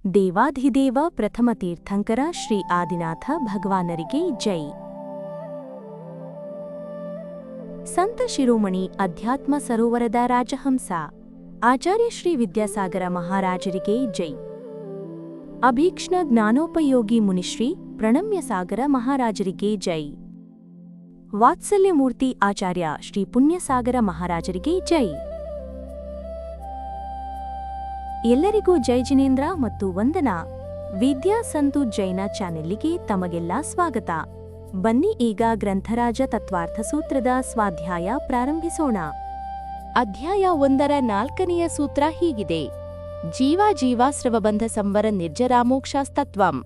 ದೇವಾಧಿದೇವ ಪ್ರಥಮ ತೀರ್ಥಂಕರ ಶ್ರೀ ಆದಿನಾಥ ಭಗವಾನರಿಗೆ ಜೈ. ಸಂತ ಶಿರೋಮಣಿ ಅಧ್ಯಾತ್ಮ ಸರೋವರದ ರಾಜಹಂಸ ಆಚಾರ್ಯ ಶ್ರೀ ವಿದ್ಯಾಸಾಗರ ಮಹಾರಾಜರಿಗೆ ಜೈ. ಅಭೀಕ್ಷ್ಣ ಜ್ಞಾನೋಪಯೋಗಿ ಮುನಿಶ್ರೀ ಪ್ರಣಮ್ಯ ಸಾಗರ ಮಹಾರಾಜರಿಗೆ ಜೈ. ವಾತ್ಸಲ್ಯಮೂರ್ತಿ ಆಚಾರ್ಯ ಶ್ರೀ ಪುಣ್ಯಸಾಗರ ಮಹಾರಾಜರಿಗೆ ಜೈ. ಎಲ್ಲರಿಗೂ ಜೈ ಜಿನೇಂದ್ರ ಮತ್ತು ವಂದನಾ. ವಿದ್ಯಾ ಸಂತು ಜೈನ ಚಾನೆಲ್ಲಿಗೆ ತಮಗೆಲ್ಲ ಸ್ವಾಗತ. ಬನ್ನಿ ಈಗ ಗ್ರಂಥರಾಜ ತತ್ವಾರ್ಥ ಸೂತ್ರದ ಸ್ವಾಧ್ಯಾಯ ಪ್ರಾರಂಭಿಸೋಣ. ಅಧ್ಯಾಯ 1ರ 4ನೆಯ ಸೂತ್ರ ಹೀಗಿದೆ: ಜೀವಾಜೀವಾಸ್ರವಬಂಧ ಸಂವರ ನಿರ್ಜರಾಮೋಕ್ಷಾಸ್ತತ್ವಂ.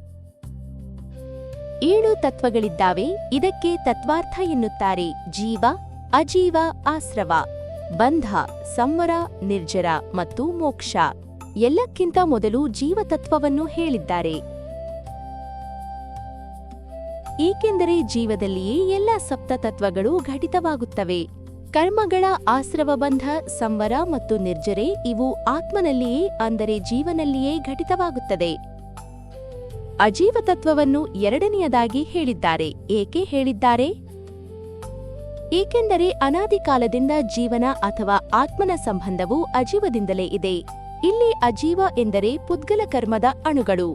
7 ತತ್ವಗಳಿದ್ದಾವೆ. ಇದಕ್ಕೆ ತತ್ವಾರ್ಥ ಎನ್ನುತ್ತಾರೆ. ಜೀವ, ಅಜೀವ, ಆಸ್ರವ, ಬಂಧ, ಸಂವರ, ನಿರ್ಜರ ಮತ್ತು ಮೋಕ್ಷ. ಎಲ್ಲಕ್ಕಿಂತ ಮೊದಲು ಜೀವತತ್ವವನ್ನು ಹೇಳಿದ್ದಾರೆ. ಏಕೆಂದರೆ ಜೀವದಲ್ಲಿಯೇ ಎಲ್ಲ ಸಪ್ತತತ್ವಗಳು ಘಟಿತವಾಗುತ್ತವೆ. ಕರ್ಮಗಳ ಆಸ್ರವಬಂಧ, ಸಂವರ ಮತ್ತು ನಿರ್ಜರೆ ಇವು ಆತ್ಮನಲ್ಲಿಯೇ ಅಂದರೆ ಜೀವನಲ್ಲಿಯೇ ಘಟಿತವಾಗುತ್ತದೆ. ಅಜೀವತತ್ವವನ್ನು 2ನೆಯದಾಗಿ ಹೇಳಿದ್ದಾರೆ. ಏಕೆ ಹೇಳಿದ್ದಾರೆ? ಏಕೆಂದರೆ ಅನಾದಿ ಕಾಲದಿಂದ ಜೀವನ ಅಥವಾ ಆತ್ಮನ ಸಂಬಂಧವು ಅಜೀವದಿಂದಲೇ ಇದೆ. ಇಲ್ಲಿ ಅಜೀವ ಎಂದರೆ ಪುದ್ಗಲ ಕರ್ಮದ ಅಣುಗಳು.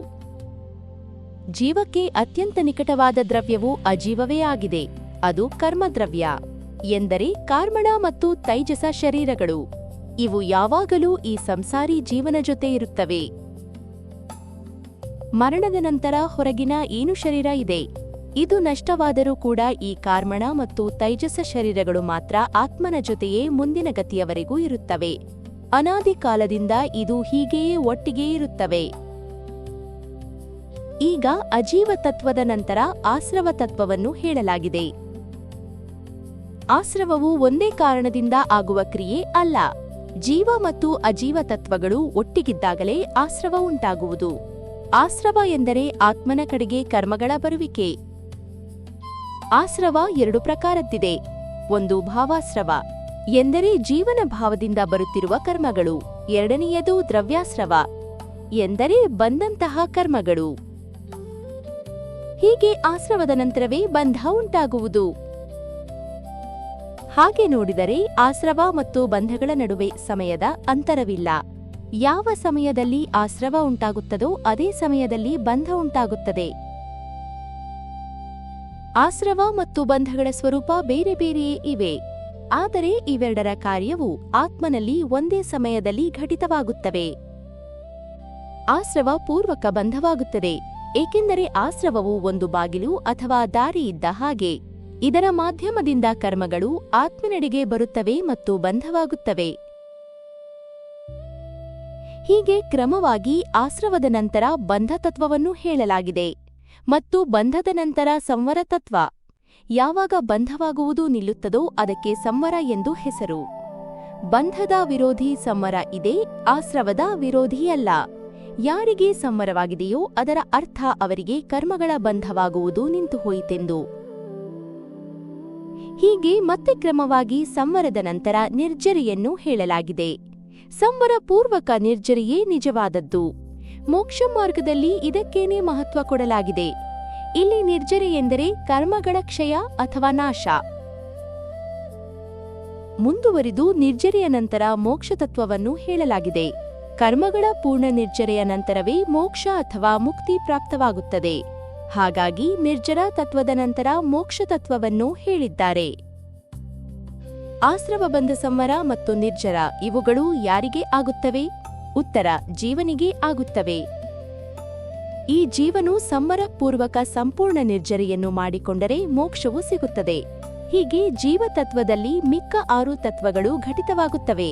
ಜೀವಕ್ಕೆ ಅತ್ಯಂತ ನಿಕಟವಾದ ದ್ರವ್ಯವು ಅಜೀವವೇ ಆಗಿದೆ. ಅದು ಕರ್ಮದ್ರವ್ಯ ಎಂದರೆ ಕಾರ್ಮಣ ಮತ್ತು ತೈಜಸ ಶರೀರಗಳು. ಇವು ಯಾವಾಗಲೂ ಈ ಸಂಸಾರಿ ಜೀವನ ಜೊತೆ ಇರುತ್ತವೆ. ಮರಣದ ನಂತರ ಹೊರಗಿನ ಏನು ಶರೀರ ಇದೆ, ಇದು ನಷ್ಟವಾದರೂ ಕೂಡ ಈ ಕಾರ್ಮಣ ಮತ್ತು ತೈಜಸ ಶರೀರಗಳು ಮಾತ್ರ ಆತ್ಮನ ಜೊತೆಯೇ ಮುಂದಿನ ಗತಿಯವರೆಗೂ ಇರುತ್ತವೆ. ಅನಾದಿ ಕಾಲದಿಂದ ಇದು ಹೀಗೆಯೇ ಒಟ್ಟಿಗೇ ಇರುತ್ತವೆ. ಈಗ ಅಜೀವ ತತ್ವದ ನಂತರ ಆಸ್ರವ ತತ್ವವನ್ನು ಹೇಳಲಾಗಿದೆ. ಆಸ್ರವವು ಒಂದೇ ಕಾರಣದಿಂದ ಆಗುವ ಕ್ರಿಯೆ ಅಲ್ಲ. ಜೀವ ಮತ್ತು ಅಜೀವ ತತ್ವಗಳು ಒಟ್ಟಿಗಿದ್ದಾಗಲೇ ಆಸ್ರವ ಉಂಟಾಗುವುದು. ಆಸ್ರವ ಎಂದರೆ ಆತ್ಮನ ಕಡೆಗೆ ಕರ್ಮಗಳ ಬರುವಿಕೆ. ಆಸ್ರವ 2 ಪ್ರಕಾರದ್ದಿದೆ. ಒಂದು ಭಾವಾಸ್ರವ ಎಂದರೆ ಜೀವನ ಭಾವದಿಂದ ಬರುತ್ತಿರುವ ಕರ್ಮಗಳು. 2ನೆಯದು ದ್ರವ್ಯಾಸ್ರವ ಎಂದರೆ ಬಂದಂತಹ ಕರ್ಮಗಳು. ಹೀಗೆ ಆಸ್ರವದ ನಂತರವೇ ಬಂಧ ಉಂಟಾಗುವುದು. ಹಾಗೆ ನೋಡಿದರೆ ಆಸ್ರವ ಮತ್ತು ಬಂಧಗಳ ನಡುವೆ ಸಮಯದ ಅಂತರವಿಲ್ಲ. ಯಾವ ಸಮಯದಲ್ಲಿ ಆಸ್ರವ ಉಂಟಾಗುತ್ತದೋ ಅದೇ ಸಮಯದಲ್ಲಿ ಬಂಧ ಉಂಟಾಗುತ್ತದೆ. ಆಸ್ರವ ಮತ್ತು ಬಂಧಗಳ ಸ್ವರೂಪ ಬೇರೆ ಬೇರೆಯೇ ಇವೆ. ಆದರೆ ಇವೆರಡರ ಕಾರ್ಯವು ಆತ್ಮನಲ್ಲಿ ಒಂದೇ ಸಮಯದಲ್ಲಿ ಘಟಿತವಾಗುತ್ತವೆ. ಆಸ್ರವ ಪೂರ್ವಕ ಬಂಧವಾಗುತ್ತದೆ. ಏಕೆಂದರೆ ಆಸ್ರವವು ಒಂದು ಬಾಗಿಲು ಅಥವಾ ದಾರಿ ಇದ್ದ ಹಾಗೆ. ಇದರ ಮಾಧ್ಯಮದಿಂದ ಕರ್ಮಗಳು ಆತ್ಮನೆಡೆಗೆ ಬರುತ್ತವೆ ಮತ್ತು ಬಂಧವಾಗುತ್ತವೆ. ಹೀಗೆ ಕ್ರಮವಾಗಿ ಆಸ್ರವದ ನಂತರ ಬಂಧ ತತ್ವವನ್ನು ಹೇಳಲಾಗಿದೆ ಮತ್ತು ಬಂಧದ ನಂತರ ಸಂವರ ತತ್ವ. ಯಾವಾಗ ಬಂಧವಾಗುವುದು ನಿಲ್ಲುತ್ತದೋ ಅದಕ್ಕೆ ಸಂವರ ಎಂದು ಹೆಸರು. ಬಂಧದ ವಿರೋಧಿ ಸಂವರ ಇದೆ, ಆಸ್ರವದ ವಿರೋಧಿಯಲ್ಲ. ಯಾರಿಗೆ ಸಂವರವಾಗಿದೆಯೋ ಅದರ ಅರ್ಥ ಅವರಿಗೆ ಕರ್ಮಗಳ ಬಂಧವಾಗುವುದು ನಿಂತು ಹೋಯಿತೆಂದು. ಹೀಗೆ ಮತ್ತೆ ಕ್ರಮವಾಗಿ ಸಂವರದ ನಂತರ ನಿರ್ಜರಿಯನ್ನು ಹೇಳಲಾಗಿದೆ. ಸಂವರ ಪೂರ್ವಕ ನಿರ್ಜರಿಯೇ ನಿಜವಾದದ್ದು. ಮೋಕ್ಷ ಮಾರ್ಗದಲ್ಲಿ ಇದಕ್ಕೇನೆ ಮಹತ್ವ ಕೊಡಲಾಗಿದೆ. ಇಲ್ಲಿ ನಿರ್ಜರೆ ಎಂದರೆ ಕರ್ಮಗಳ ಕ್ಷಯ ಅಥವಾ ನಾಶ. ಮುಂದುವರಿದು ನಿರ್ಜರೆಯ ನಂತರ ಮೋಕ್ಷ ತತ್ವವನ್ನು ಹೇಳಲಾಗಿದೆ. ಕರ್ಮಗಳ ಪೂರ್ಣ ನಿರ್ಜರೆಯ ನಂತರವೇ ಮೋಕ್ಷ ಅಥವಾ ಮುಕ್ತಿ ಪ್ರಾಪ್ತವಾಗುತ್ತದೆ. ಹಾಗಾಗಿ ನಿರ್ಜರ ತತ್ವದ ನಂತರ ಮೋಕ್ಷ ತತ್ವವನ್ನು ಹೇಳಿದ್ದಾರೆ. ಆಸ್ರವ ಬಂಧ ಸಂವರ ಮತ್ತು ನಿರ್ಜರ ಇವುಗಳು ಯಾರಿಗೆ ಆಗುತ್ತವೆ? ಉತ್ತರ: ಜೀವನಿಗೆ ಆಗುತ್ತವೆ. ಈ ಜೀವನು ಸಂವರ ಪೂರ್ವಕ ಸಂಪೂರ್ಣ ನಿರ್ಜರೆಯನ್ನು ಮಾಡಿಕೊಂಡರೆ ಮೋಕ್ಷವು ಸಿಗುತ್ತದೆ. ಹೀಗೆ ಜೀವತತ್ವದಲ್ಲಿ ಮಿಕ್ಕ 6 ತತ್ವಗಳು ಘಟಿತವಾಗುತ್ತವೆ.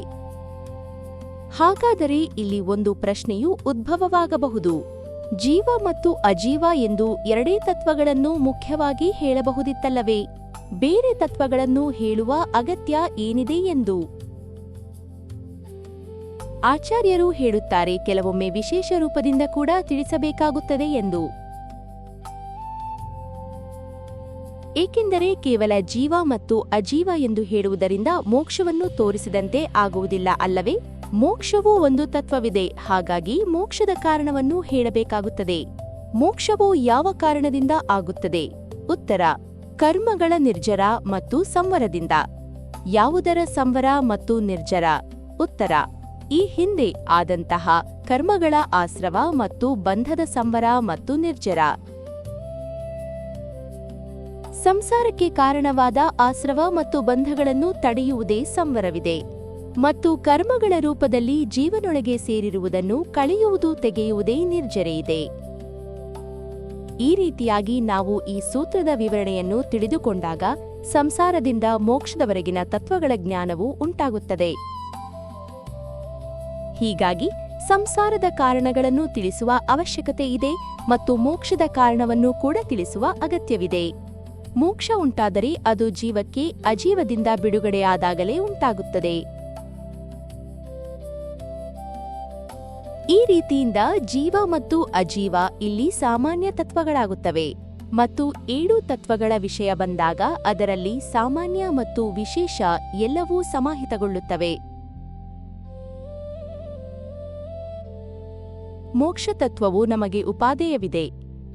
ಹಾಗಾದರೆ ಇಲ್ಲಿ ಒಂದು ಪ್ರಶ್ನೆಯು ಉದ್ಭವವಾಗಬಹುದು. ಜೀವ ಮತ್ತು ಅಜೀವ ಎಂದು 2 ತತ್ವಗಳನ್ನು ಮುಖ್ಯವಾಗಿ ಹೇಳಬಹುದಿತ್ತಲ್ಲವೇ? ಬೇರೆ ತತ್ವಗಳನ್ನು ಹೇಳುವ ಅಗತ್ಯ ಏನಿದೆ ಎಂದು ಆಚಾರ್ಯರು ಹೇಳುತ್ತಾರೆ. ಕೆಲವೊಮ್ಮೆ ವಿಶೇಷ ರೂಪದಿಂದ ಕೂಡ ತಿಳಿಸಬೇಕಾಗುತ್ತದೆ ಎಂದು. ಏಕೆಂದರೆ ಕೇವಲ ಜೀವ ಮತ್ತು ಅಜೀವ ಎಂದು ಹೇಳುವುದರಿಂದ ಮೋಕ್ಷವನ್ನು ತೋರಿಸಿದಂತೆ ಆಗುವುದಿಲ್ಲ ಅಲ್ಲವೇ? ಮೋಕ್ಷವೂ ಒಂದು ತತ್ವವಿದೆ, ಹಾಗಾಗಿ ಮೋಕ್ಷದ ಕಾರಣವನ್ನು ಹೇಳಬೇಕಾಗುತ್ತದೆ. ಮೋಕ್ಷವು ಯಾವ ಕಾರಣದಿಂದ ಆಗುತ್ತದೆ? ಉತ್ತರ: ಕರ್ಮಗಳ ನಿರ್ಜರ ಮತ್ತು ಸಂವರದಿಂದ. ಯಾವುದರ ಸಂವರ ಮತ್ತು ನಿರ್ಜರ? ಉತ್ತರ: ಈ ಹಿಂದೆ ಆದಂತಹ ಕರ್ಮಗಳ ಆಶ್ರವ ಮತ್ತು ಬಂಧದ ಸಂವರ ಮತ್ತು ನಿರ್ಜರ. ಸಂಸಾರಕ್ಕೆ ಕಾರಣವಾದ ಆಶ್ರವ ಮತ್ತು ಬಂಧಗಳನ್ನು ತಡೆಯುವುದೇ ಸಂವರವಿದೆ, ಮತ್ತು ಕರ್ಮಗಳ ರೂಪದಲ್ಲಿ ಜೀವನೊಳಗೆ ಸೇರಿರುವುದನ್ನು ಕಳೆಯುವುದು, ತೆಗೆಯುವುದೇ ನಿರ್ಜರೆಯಿದೆ. ಈ ರೀತಿಯಾಗಿ ನಾವು ಈ ಸೂತ್ರದ ವಿವರಣೆಯನ್ನು ತಿಳಿದುಕೊಂಡಾಗ ಸಂಸಾರದಿಂದ ಮೋಕ್ಷದವರೆಗಿನ ತತ್ವಗಳ ಜ್ಞಾನವು ಉಂಟಾಗುತ್ತದೆ. ಹೀಗಾಗಿ ಸಂಸಾರದ ಕಾರಣಗಳನ್ನು ತಿಳಿಸುವ ಅವಶ್ಯಕತೆ ಇದೆ ಮತ್ತು ಮೋಕ್ಷದ ಕಾರಣವನ್ನು ಕೂಡ ತಿಳಿಸುವ ಅಗತ್ಯವಿದೆ. ಮೋಕ್ಷ ಉಂಟಾದರೆ ಅದು ಜೀವಕ್ಕೆ ಅಜೀವದಿಂದ ಬಿಡುಗಡೆಯಾದಾಗಲೇ ಉಂಟಾಗುತ್ತದೆ. ಈ ರೀತಿಯಿಂದ ಜೀವ ಮತ್ತು ಅಜೀವ ಇಲ್ಲಿ ಸಾಮಾನ್ಯ ತತ್ವಗಳಾಗುತ್ತವೆ, ಮತ್ತು 7 ತತ್ವಗಳ ವಿಷಯ ಬಂದಾಗ ಅದರಲ್ಲಿ ಸಾಮಾನ್ಯ ಮತ್ತು ವಿಶೇಷ ಎಲ್ಲವೂ ಸಮಾಹಿತಗೊಳ್ಳುತ್ತವೆ. ಮೋಕ್ಷ ತತ್ವವು ನಮಗೆ ಉಪಾದೇಯವಿದೆ.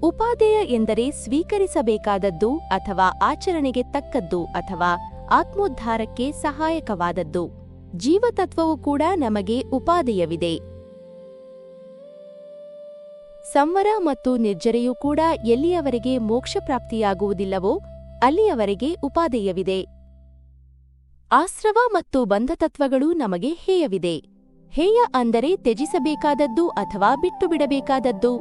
ಉಪಾದೇಯ ಎಂದರೆ ಸ್ವೀಕರಿಸಬೇಕಾದದ್ದು ಅಥವಾ ಆಚರಣೆಗೆ ತಕ್ಕದ್ದು ಅಥವಾ ಆತ್ಮೋದ್ಧಾರಕ್ಕೆ ಸಹಾಯಕವಾದದ್ದು. ಜೀವತತ್ವವು ಕೂಡ ನಮಗೆ ಉಪಾದೇಯವಿದೆ. ಸಂವರ ಮತ್ತು ನಿರ್ಜರೆಯೂ ಕೂಡ ಎಲ್ಲಿಯವರೆಗೆ ಮೋಕ್ಷ ಪ್ರಾಪ್ತಿಯಾಗುವುದಿಲ್ಲವೋ ಅಲ್ಲಿಯವರೆಗೆ ಉಪಾದೇಯವಿದೆ. ಆಶ್ರವ ಮತ್ತು ಬಂಧತತ್ವಗಳು ನಮಗೆ ಹೇಯವಿದೆ. ಹೇಯ ಅಂದರೆ ತ್ಯಜಿಸಬೇಕಾದದ್ದು ಅಥವಾ ಬಿಟ್ಟುಬಿಡಬೇಕಾದದ್ದು.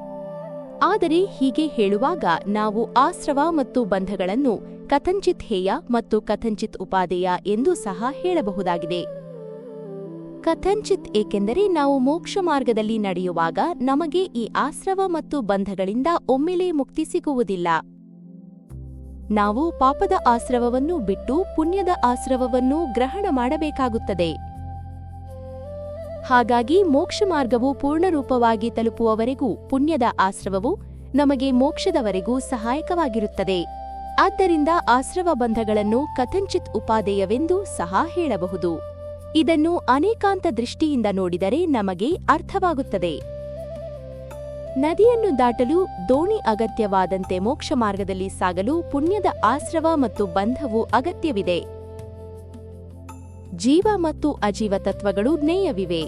ಆದರೆ ಹೀಗೆ ಹೇಳುವಾಗ ನಾವು ಆಶ್ರವ ಮತ್ತು ಬಂಧಗಳನ್ನು ಕಥಂಚಿತ್ ಹೇಯ ಮತ್ತು ಕಥಂಚಿತ್ ಉಪಾದೇಯ ಎಂದೂ ಸಹ ಹೇಳಬಹುದಾಗಿದೆ. ಕಥಂಚಿತ್ ಏಕೆಂದರೆ ನಾವು ಮೋಕ್ಷ ಮಾರ್ಗದಲ್ಲಿ ನಡೆಯುವಾಗ ನಮಗೆ ಈ ಆಶ್ರವ ಮತ್ತು ಬಂಧಗಳಿಂದ ಒಮ್ಮೆಲೇ ಮುಕ್ತಿ ಸಿಗುವುದಿಲ್ಲ. ನಾವು ಪಾಪದ ಆಶ್ರವವನ್ನು ಬಿಟ್ಟು ಪುಣ್ಯದ ಆಶ್ರವವನ್ನು ಗ್ರಹಣ ಮಾಡಬೇಕಾಗುತ್ತದೆ. ಹಾಗಾಗಿ ಮೋಕ್ಷ ಮಾರ್ಗವು ಪೂರ್ಣರೂಪವಾಗಿ ತಲುಪುವವರೆಗೂ ಪುಣ್ಯದ ಆಶ್ರವವು ನಮಗೆ ಮೋಕ್ಷದವರೆಗೂ ಸಹಾಯಕವಾಗಿರುತ್ತದೆ. ಆದ್ದರಿಂದ ಆಶ್ರವ ಬಂಧಗಳನ್ನು ಕಥಂಚಿತ್ ಉಪಾದೇಯವೆಂದೂ ಸಹ ಹೇಳಬಹುದು. ಇದನ್ನು ಅನೇಕಾಂತ ದೃಷ್ಟಿಯಿಂದ ನೋಡಿದರೆ ನಮಗೆ ಅರ್ಥವಾಗುತ್ತದೆ. ನದಿಯನ್ನು ದಾಟಲು ದೋಣಿ ಅಗತ್ಯವಾದಂತೆ ಮೋಕ್ಷ ಮಾರ್ಗದಲ್ಲಿ ಸಾಗಲು ಪುಣ್ಯದ ಆಶ್ರವ ಮತ್ತು ಬಂಧವು ಅಗತ್ಯವಿದೆ. ಜೀವ ಮತ್ತು ಅಜೀವ ತತ್ವಗಳು ಜ್ಞೇಯವಿವೆ.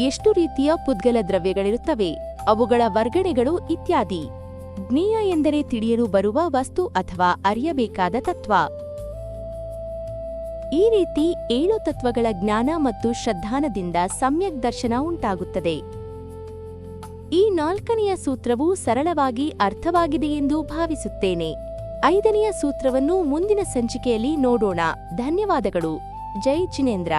ಎಷ್ಟು ರೀತಿಯ ಪುದ್ಗಲ ದ್ರವ್ಯಗಳಿರುತ್ತವೆ, ಅವುಗಳ ವರ್ಗಣೆಗಳು ಇತ್ಯಾದಿ. ಜ್ಞೇಯ ಎಂದರೆ ತಿಳಿಯಲು ಬರುವ ವಸ್ತು ಅಥವಾ ಅರಿಯಬೇಕಾದ ತತ್ವ. ಈ ರೀತಿ 7 ತತ್ವಗಳ ಜ್ಞಾನ ಮತ್ತು ಶ್ರದ್ಧಾನದಿಂದ ಸಮ್ಯಕ್ ದರ್ಶನ ಉಂಟಾಗುತ್ತದೆ. ಈ 4ನೆಯ ಸೂತ್ರವು ಸರಳವಾಗಿ ಅರ್ಥವಾಗಿದೆಯೆಂದು ಭಾವಿಸುತ್ತೇನೆ. 5ನೆಯ ಸೂತ್ರವನ್ನು ಮುಂದಿನ ಸಂಚಿಕೆಯಲ್ಲಿ ನೋಡೋಣ. ಧನ್ಯವಾದಗಳು. ಜೈ ಜಿನೇಂದ್ರ.